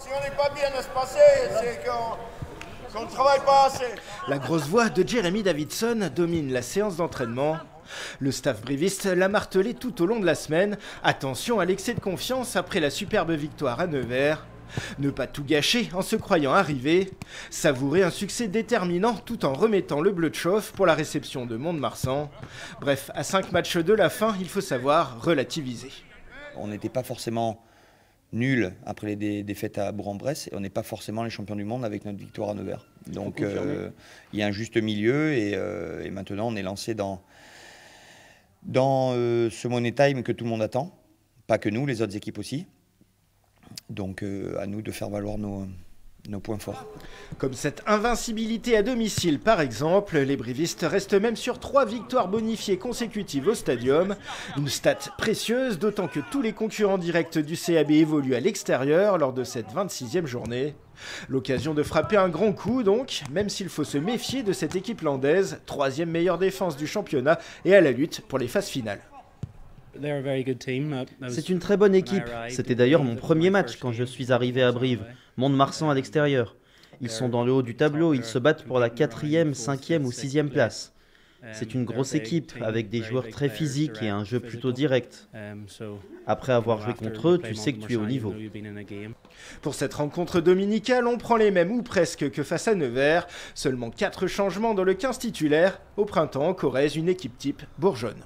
Si on n'est pas bien espacé, c'est qu'on ne travaille pas assez. La grosse voix de Jeremy Davidson domine la séance d'entraînement. Le staff briviste l'a martelé tout au long de la semaine. Attention à l'excès de confiance après la superbe victoire à Nevers. Ne pas tout gâcher en se croyant arrivé. Savourer un succès déterminant tout en remettant le bleu de chauffe pour la réception de Mont-de-Marsan. Bref, à 5 matchs de la fin, il faut savoir relativiser. On n'était pas forcément nuls après les défaites à Bourg-en-Bresse et on n'est pas forcément les champions du monde avec notre victoire à Nevers. Donc il y a un juste milieu et maintenant on est lancé dans ce Money Time que tout le monde attend. Pas que nous, les autres équipes aussi. Donc à nous de faire valoir nos points forts. Comme cette invincibilité à domicile par exemple, les brivistes restent même sur 3 victoires bonifiées consécutives au stadium. Une stat précieuse, d'autant que tous les concurrents directs du CAB évoluent à l'extérieur lors de cette 26e journée. L'occasion de frapper un grand coup donc, même s'il faut se méfier de cette équipe landaise, 3e meilleure défense du championnat et à la lutte pour les phases finales. C'est une très bonne équipe. C'était d'ailleurs mon premier match quand je suis arrivé à Brive. Mont-de-Marsan à l'extérieur. Ils sont dans le haut du tableau, ils se battent pour la 4e, 5e ou 6e place. C'est une grosse équipe avec des joueurs très physiques et un jeu plutôt direct. Après avoir joué contre eux, tu sais que tu es au niveau. Pour cette rencontre dominicale, on prend les mêmes ou presque que face à Nevers. Seulement 4 changements dans le 15 titulaire. Au printemps, en Corrèze, une équipe type bourgeonne.